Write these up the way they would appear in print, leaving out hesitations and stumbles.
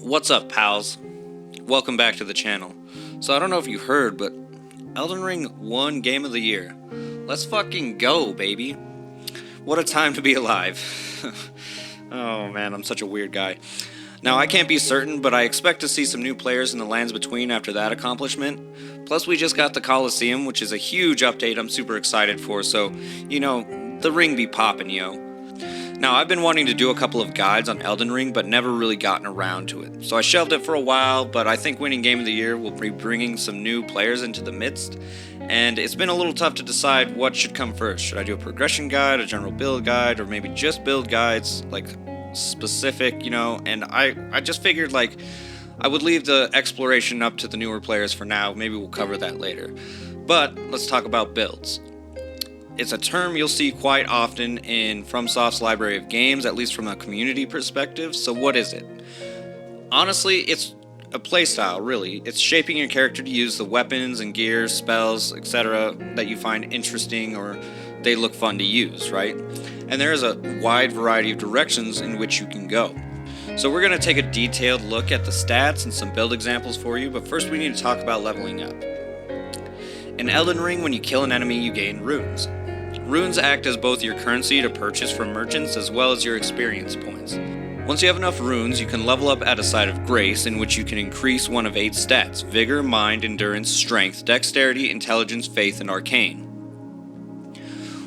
What's up, pals? Welcome back to the channel. So I don't know if you heard, but Elden Ring won Game of the Year. Let's fucking go, baby. What a time to be alive. Oh man, I'm such a weird guy. Now, I can't be certain, but I expect to see some new players in the lands between after that accomplishment. Plus, we just got the Coliseum, which is a huge update I'm super excited for, so, you know, the ring be poppin', yo. Now, I've been wanting to do a couple of guides on Elden Ring, but never really gotten around to it. So I shelved it for a while, but I think winning Game of the Year will be bringing some new players into the midst, and it's been a little tough to decide what should come first. Should I do a progression guide, a general build guide, or maybe just build guides, like specific, you know? And I just figured, like, I would leave the exploration up to the newer players for now. Maybe we'll cover that later. But let's talk about builds. It's a term you'll see quite often in FromSoft's library of games, at least from a community perspective. So what is it? Honestly, it's a playstyle, really. It's shaping your character to use the weapons and gear, spells, etc. that you find interesting or they look fun to use, right? And there is a wide variety of directions in which you can go. So we're going to take a detailed look at the stats and some build examples for you, but first we need to talk about leveling up. In Elden Ring, when you kill an enemy, you gain runes. Runes act as both your currency to purchase from merchants as well as your experience points. Once you have enough runes, you can level up at a site of grace in which you can increase one of 8 stats: vigor, mind, endurance, strength, dexterity, intelligence, faith, and arcane.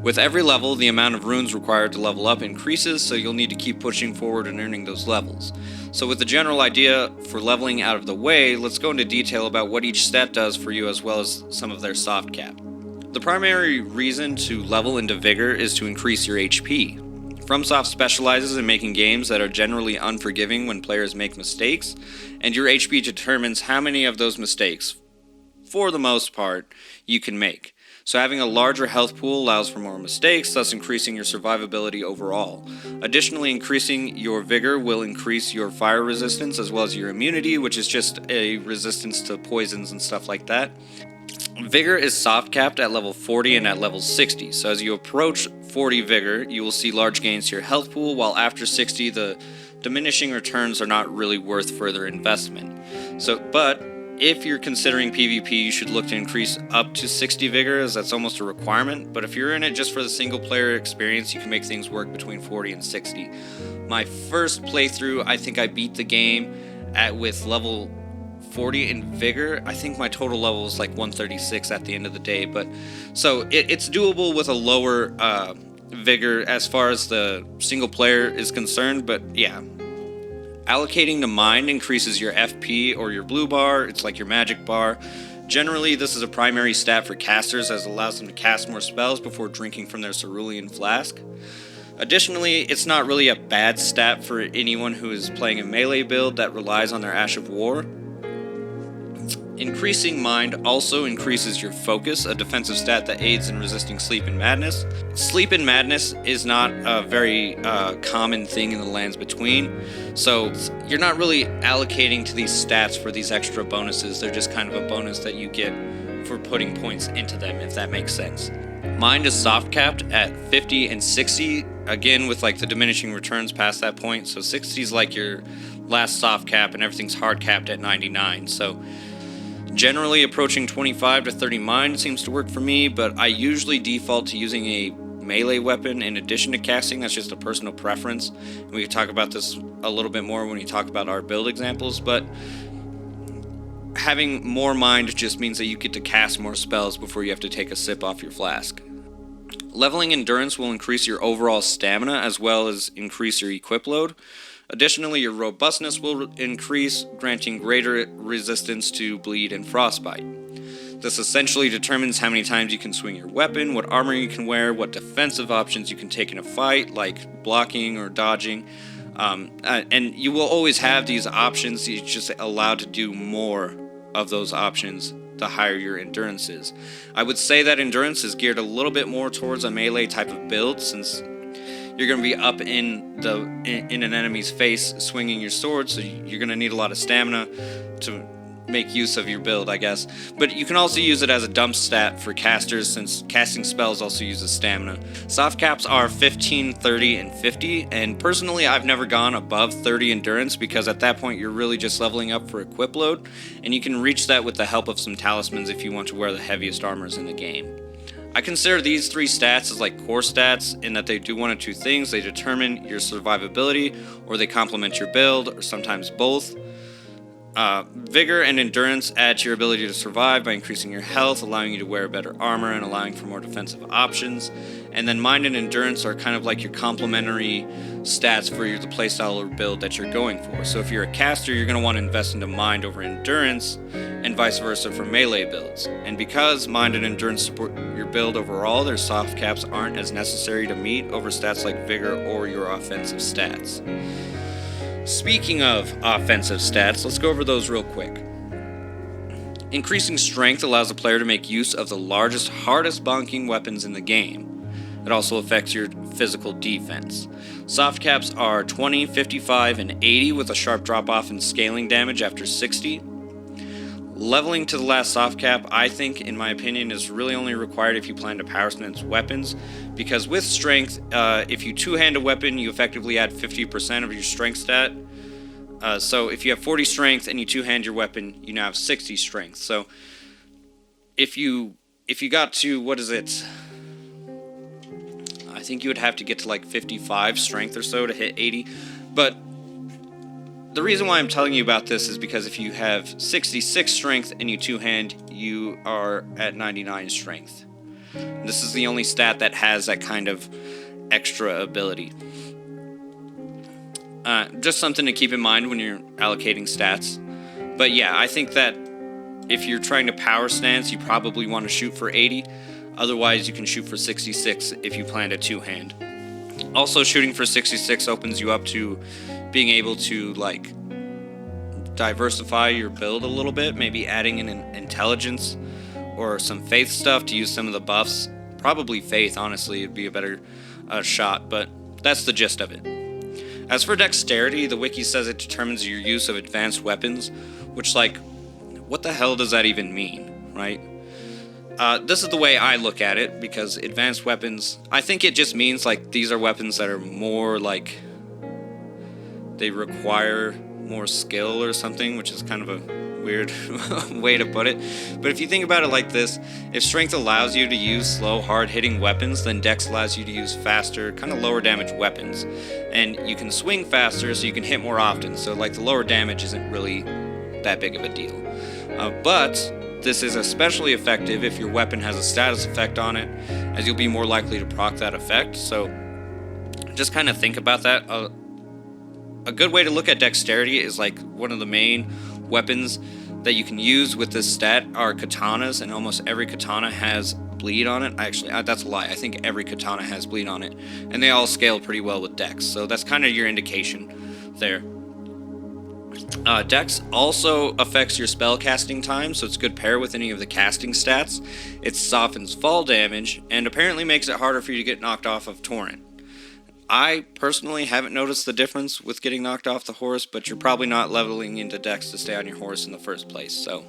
With every level, the amount of runes required to level up increases, so you'll need to keep pushing forward and earning those levels. So with the general idea for leveling out of the way, let's go into detail about what each stat does for you as well as some of their soft cap. The primary reason to level into Vigor is to increase your HP. FromSoft specializes in making games that are generally unforgiving when players make mistakes, and your HP determines how many of those mistakes, for the most part, you can make. So having a larger health pool allows for more mistakes, thus increasing your survivability overall. Additionally, increasing your Vigor will increase your fire resistance as well as your immunity, which is just a resistance to poisons and stuff like that. Vigor is soft capped at level 40 and at level 60, so as you approach 40 Vigor, you will see large gains to your health pool, while after 60, the diminishing returns are not really worth further investment. But if you're considering PvP, you should look to increase up to 60 Vigor, as that's almost a requirement, but if you're in it just for the single player experience, you can make things work between 40 and 60. My first playthrough, I think I beat the game with level 40 in Vigor. I think my total level was like 136 at the end of the day, but so it's doable with a lower Vigor as far as the single player is concerned, but yeah. Allocating to mind increases your FP or your blue bar. It's like your magic bar. Generally, this is a primary stat for casters as it allows them to cast more spells before drinking from their cerulean flask. Additionally, it's not really a bad stat for anyone who is playing a melee build that relies on their Ash of War. Increasing mind also increases your focus, a defensive stat that aids in resisting sleep and madness. Sleep and madness is not a very common thing in the lands between, so you're not really allocating to these stats for these extra bonuses. They're just kind of a bonus that you get for putting points into them, if that makes sense. Mind is soft capped at 50 and 60, again with like the diminishing returns past that point, so 60 is like your last soft cap and everything's hard capped at 99, so generally, approaching 25 to 30 mind seems to work for me, but I usually default to using a melee weapon in addition to casting. That's just a personal preference. And we can talk about this a little bit more when we talk about our build examples, but having more mind just means that you get to cast more spells before you have to take a sip off your flask. Leveling endurance will increase your overall stamina as well as increase your equip load. Additionally, your robustness will increase, granting greater resistance to bleed and frostbite. This essentially determines how many times you can swing your weapon, what armor you can wear, what defensive options you can take in a fight, like blocking or dodging. And you will always have these options. You're just allowed to do more of those options the higher your endurance is. I would say that endurance is geared a little bit more towards a melee type of build, since you're going to be up in an enemy's face swinging your sword, so you're going to need a lot of stamina to make use of your build, I guess. But you can also use it as a dump stat for casters, since casting spells also uses stamina. Soft caps are 15, 30, and 50, and personally I've never gone above 30 endurance, because at that point you're really just leveling up for equip load, and you can reach that with the help of some talismans if you want to wear the heaviest armors in the game. I consider these 3 stats as like core stats in that they do one of 2 things. They determine your survivability, or they complement your build, or sometimes both. Vigor and endurance add to your ability to survive by increasing your health, allowing you to wear better armor and allowing for more defensive options. And then mind and endurance are kind of like your complementary stats for the playstyle or build that you're going for. So if you're a caster, you're going to want to invest into mind over endurance, and vice versa for melee builds. And because mind and endurance support your build overall, their soft caps aren't as necessary to meet over stats like vigor or your offensive stats. Speaking of offensive stats, let's go over those real quick. Increasing strength allows a player to make use of the largest, hardest bonking weapons in the game. It also affects your physical defense. Soft caps are 20, 55, and 80 with a sharp drop-off in scaling damage after 60. Leveling to the last soft cap, I think, in my opinion, is really only required if you plan to power stance weapons, because with strength, if you two-hand a weapon, you effectively add 50% of your strength stat. So if you have 40 strength and you two-hand your weapon, you now have 60 strength. So if you got to, what is it? I think you would have to get to like 55 strength or so to hit 80. But the reason why I'm telling you about this is because if you have 66 strength and you two-hand, you are at 99 strength. This is the only stat that has that kind of extra ability. Just something to keep in mind when you're allocating stats. But yeah, I think that if you're trying to power stance, you probably want to shoot for 80. Otherwise, you can shoot for 66 if you plan to two-hand. Also, shooting for 66 opens you up to being able to, like, diversify your build a little bit. Maybe adding in an intelligence or some faith stuff to use some of the buffs. Probably faith, honestly, would be a better shot, but that's the gist of it. As for dexterity, the wiki says it determines your use of advanced weapons, which, like, what the hell does that even mean, right? This is the way I look at it, because advanced weapons, I think it just means, like, these are weapons that are more, like, they require more skill or something, which is kind of a weird way to put it. But if you think about it like this, if strength allows you to use slow, hard-hitting weapons, then dex allows you to use faster, kind of lower damage weapons. And you can swing faster, so you can hit more often. So, like, the lower damage isn't really that big of a deal. But this is especially effective if your weapon has a status effect on it, as you'll be more likely to proc that effect. So just kind of think about that. A good way to look at dexterity is, like, one of the main weapons that you can use with this stat are katanas, and almost every katana has bleed on it. Actually, that's a lie. I think every katana has bleed on it, and they all scale pretty well with dex. So that's kind of your indication there. Dex also affects your spell casting time, so it's a good pair with any of the casting stats. It softens fall damage, and apparently makes it harder for you to get knocked off of Torrent. I personally haven't noticed the difference with getting knocked off the horse, but you're probably not leveling into Dex to stay on your horse in the first place. So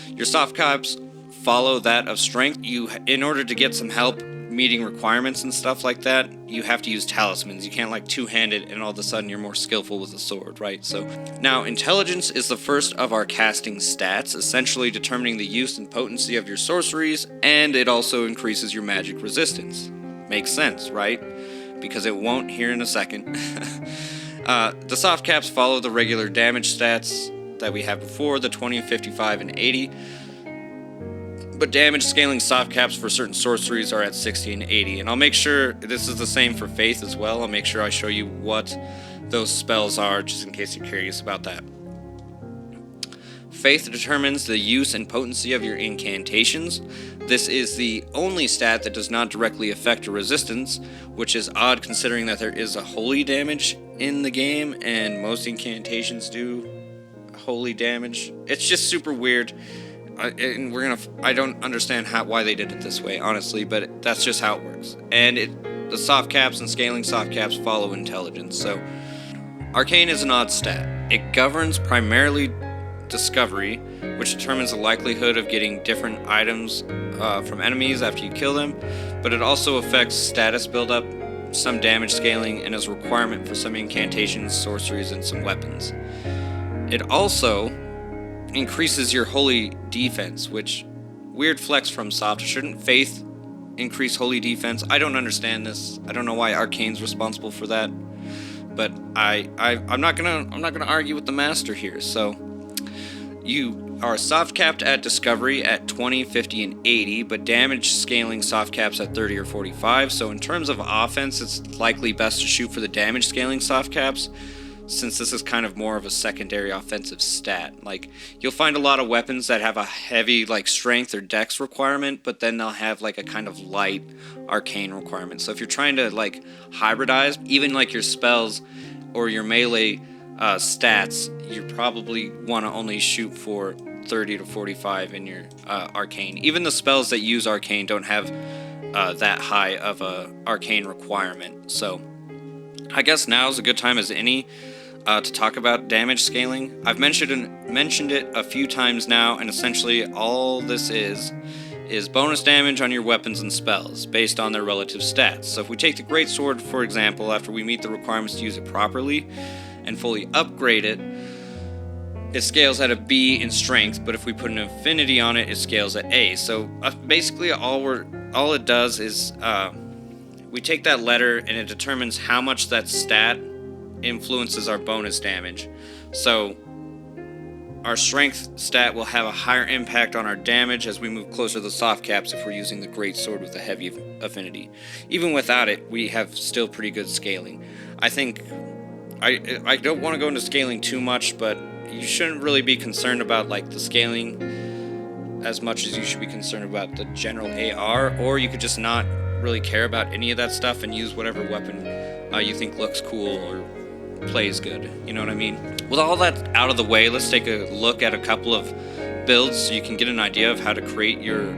your soft caps follow that of strength. In order to get some help meeting requirements and stuff like that, you have to use talismans. You can't, like, two-hand it and all of a sudden you're more skillful with a sword, right? So now intelligence is the first of our casting stats, essentially determining the use and potency of your sorceries, and it also increases your magic resistance. Makes sense, right? Because it won't here in a second. The soft caps follow the regular damage stats that we had before, the 20, 55, and 80. But damage scaling soft caps for certain sorceries are at 60 and 80. And I'll make sure, this is the same for faith as well, I'll make sure I show you what those spells are, just in case you're curious about that. Faith determines the use and potency of your incantations. This is the only stat that does not directly affect your resistance, which is odd considering that there is a holy damage in the game, and most incantations do holy damage. It's just super weird, and I don't understand why they did it this way, honestly, but that's just how it works. And the soft caps and scaling soft caps follow intelligence. So Arcane is an odd stat. It governs primarily discovery, which determines the likelihood of getting different items from enemies after you kill them, but it also affects status buildup, some damage scaling, and is a requirement for some incantations, sorceries, and some weapons. It also increases your holy defense, which, weird flex from Soft. Shouldn't faith increase holy defense? I don't understand this. I don't know why Arcane's responsible for that, but I'm not gonna argue with the master here. So you are soft capped at discovery at 20, 50, and 80, but damage scaling soft caps at 30 or 45. So in terms of offense, it's likely best to shoot for the damage scaling soft caps, since this is kind of more of a secondary offensive stat. Like, you'll find a lot of weapons that have a heavy like strength or dex requirement, but then they'll have like a kind of light arcane requirement. So if you're trying to like hybridize, even like your spells or your melee stats, you probably want to only shoot for 30 to 45 in your arcane. Even the spells that use arcane don't have that high of a arcane requirement. So I guess now is a good time as any to talk about damage scaling. I've mentioned it a few times now, and essentially all this is bonus damage on your weapons and spells based on their relative stats. So if we take the Greatsword, for example, after we meet the requirements to use it properly and fully upgrade it, it scales at a B in strength, but if we put an affinity on it, it scales at A. So basically all it does is we take that letter and it determines how much that stat influences our bonus damage. So our strength stat will have a higher impact on our damage as we move closer to the soft caps if we're using the great sword with a heavy affinity. Even without it, we have still pretty good scaling. I think I don't want to go into scaling too much, but you shouldn't really be concerned about like the scaling as much as you should be concerned about the general AR, or you could just not really care about any of that stuff and use whatever weapon you think looks cool or plays good. You know what I mean? With all that out of the way, let's take a look at a couple of builds so you can get an idea of how to create your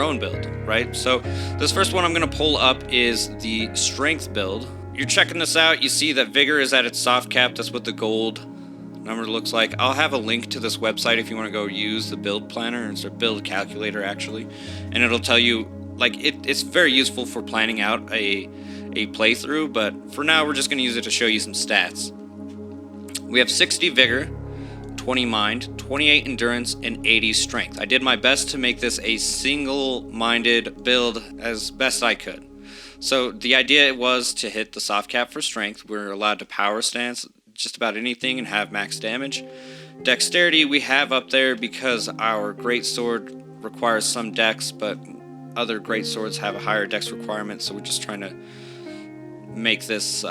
own build, right? So this first one I'm going to pull up is the strength build. You're checking this out, you see that vigor is at its soft cap. That's what the gold number looks like. I'll have a link to this website if you want to go use the build planner. It's a build calculator actually, and it'll tell you, like, it's very useful for planning out a playthrough, but for now we're just going to use it to show you some stats. We have 60 vigor, 20 mind, 28 endurance, and 80 strength. I did my best to make this a single-minded build as best I could. So the idea was to hit the soft cap for strength. We're allowed to power stance just about anything and have max damage. Dexterity we have up there because our great sword requires some dex, but other great swords have a higher dex requirement, so we're just trying to make this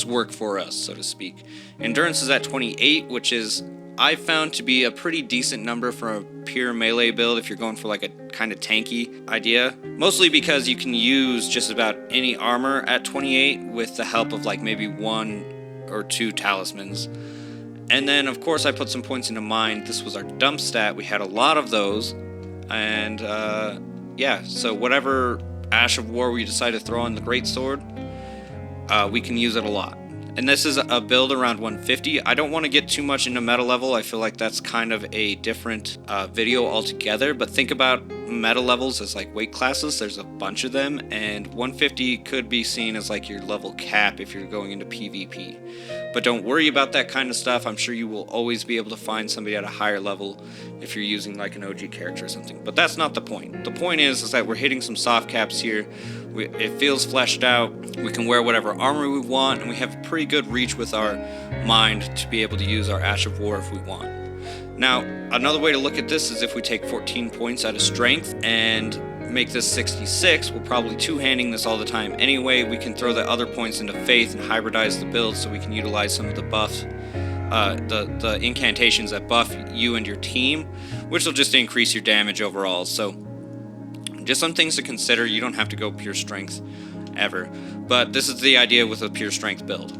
work for us, so to speak. Endurance is at 28, which is I found to be a pretty decent number for a pure melee build if you're going for like a kind of tanky idea. Mostly because you can use just about any armor at 28 with the help of like maybe 1 or 2 talismans. And then of course I put some points into mind. This was our dump stat. We had a lot of those. And yeah, so whatever Ash of War we decide to throw on the greatsword, we can use it a lot. And this is a build around 150. I don't want to get too much into meta level. I feel like that's kind of a different video altogether. But think about meta levels as like weight classes. There's a bunch of them. And 150 could be seen as like your level cap if you're going into PvP. But don't worry about that kind of stuff. I'm sure you will always be able to find somebody at a higher level if you're using like an OG character or something. But that's not the point. The point is that we're hitting some soft caps here. It feels fleshed out. We can wear whatever armor we want, and we have pretty good reach with our mind to be able to use our Ash of War if we want. Now, another way to look at this is if we take 14 points out of strength and make this 66, we're probably two-handing this all the time anyway. We can throw the other points into faith and hybridize the build so we can utilize some of the buff, the incantations that buff you and your team, which will just increase your damage overall. So just some things to consider. You don't have to go pure strength ever, but this is the idea with a pure strength build.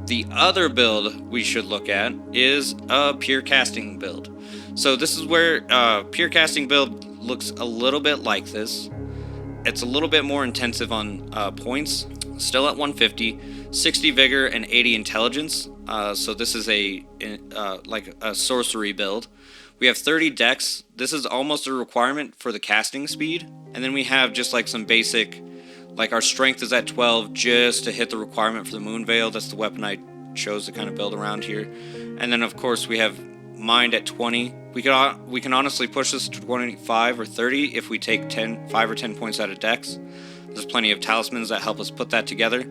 The other build we should look at is a pure casting build. So this is where pure casting build looks a little bit like this. It's a little bit more intensive on points, still at 150, 60 vigor and 80 intelligence. So this is like a sorcery build. We have 30 dex. This is almost a requirement for the casting speed. And then we have just like some basic, like our strength is at 12 just to hit the requirement for the moon veil. That's the weapon I chose to kind of build around here. And then of course we have mind at 20. We can honestly push this to 25 or 30 if we take 5 or 10 points out of dex. There's plenty of talismans that help us put that together.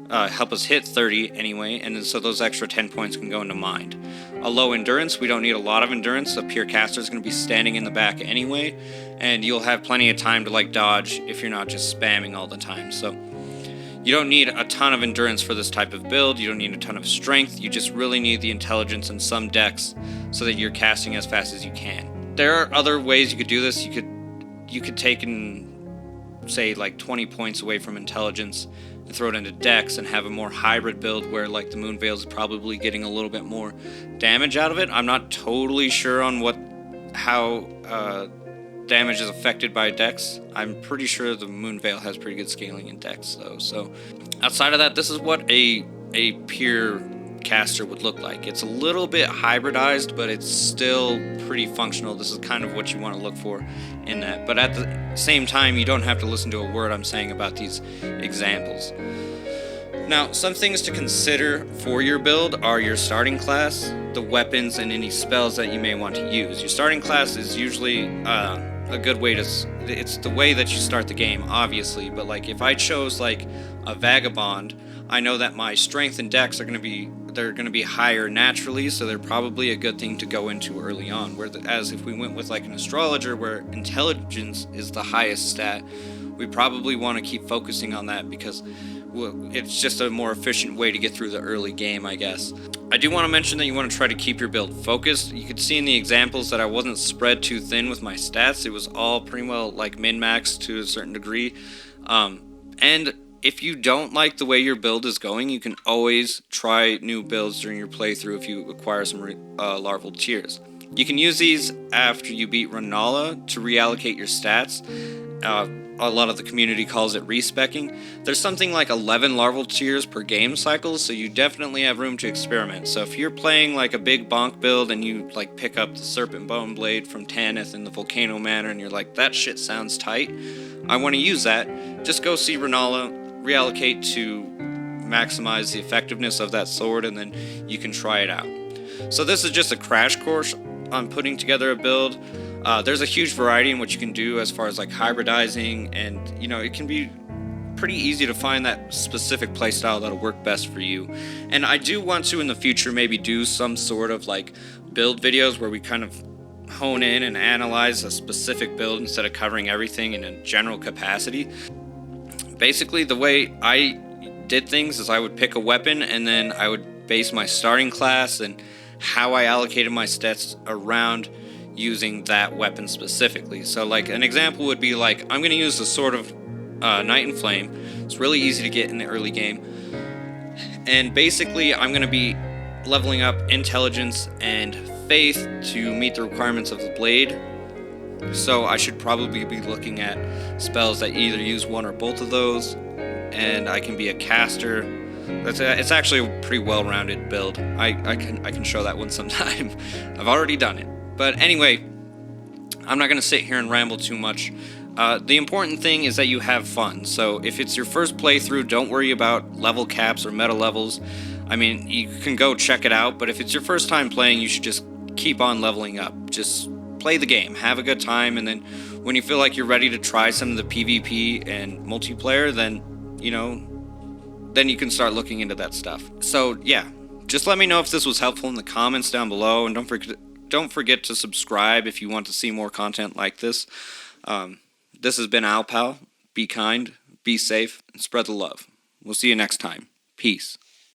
Help us hit 30 anyway, and then so those extra 10 points can go into mind. A low endurance, we don't need a lot of endurance. A pure caster is going to be standing in the back anyway, and you'll have plenty of time to like dodge if you're not just spamming all the time. So you don't need a ton of endurance for this type of build. You don't need a ton of strength. You just really need the intelligence and some dex so that you're casting as fast as you can. There are other ways you could do this. You could take and say like 20 points away from intelligence and throw it into dex and have a more hybrid build where like the moon veil is probably getting a little bit more damage out of it. I'm not totally sure on how damage is affected by dex. I'm pretty sure the moon veil has pretty good scaling in dex though. So outside of that, this is what a pure caster would look like. It's a little bit hybridized, but it's still pretty functional. This is kind of what you want to look for in that. But at the same time, you don't have to listen to a word I'm saying about these examples. Now, some things to consider for your build are your starting class, the weapons, and any spells that you may want to use. Your starting class is usually a good way to... It's the way that you start the game, obviously, but like if I chose like a vagabond, I know that my strength and dex are going to be higher naturally, so they're probably a good thing to go into early on. Whereas if we went with like an astrologer where intelligence is the highest stat, we probably want to keep focusing on that because it's just a more efficient way to get through the early game, I guess. I do want to mention that you want to try to keep your build focused. You could see in the examples that I wasn't spread too thin with my stats. It was all pretty well like min-max to a certain degree. And if you don't like the way your build is going, you can always try new builds during your playthrough if you acquire some larval tears. You can use these after you beat Renala to reallocate your stats. A lot of the community calls it respecking. There's something like 11 larval tears per game cycle, so you definitely have room to experiment. So if you're playing like a big bonk build and you like pick up the Serpent Bone Blade from Tanith in the Volcano Manor and you're like, that shit sounds tight, I want to use that, just go see Renala, reallocate to maximize the effectiveness of that sword, and then you can try it out. So this is just a crash course on putting together a build. There's a huge variety in what you can do as far as like hybridizing, and you know, it can be pretty easy to find that specific playstyle that'll work best for you. And I do want to in the future maybe do some sort of like build videos where we kind of hone in and analyze a specific build instead of covering everything in a general capacity. Basically, the way I did things is I would pick a weapon and then I would base my starting class and how I allocated my stats around using that weapon specifically. So like an example would be like, I'm going to use the Sword of Night and Flame. It's really easy to get in the early game. And basically I'm going to be leveling up intelligence and faith to meet the requirements of the blade. So I should probably be looking at spells that either use one or both of those. And I can be a caster. It's actually a pretty well-rounded build. I can show that one sometime. I've already done it. But anyway, I'm not going to sit here and ramble too much. The important thing is that you have fun. So if it's your first playthrough, don't worry about level caps or meta levels. I mean, you can go check it out, but if it's your first time playing, you should just keep on leveling up. Just play the game, have a good time, and then when you feel like you're ready to try some of the PvP and multiplayer, then, you know, then you can start looking into that stuff. So, yeah, just let me know if this was helpful in the comments down below, and don't forget to subscribe if you want to see more content like this. This has been Alpal. Be kind, be safe, and spread the love. We'll see you next time. Peace.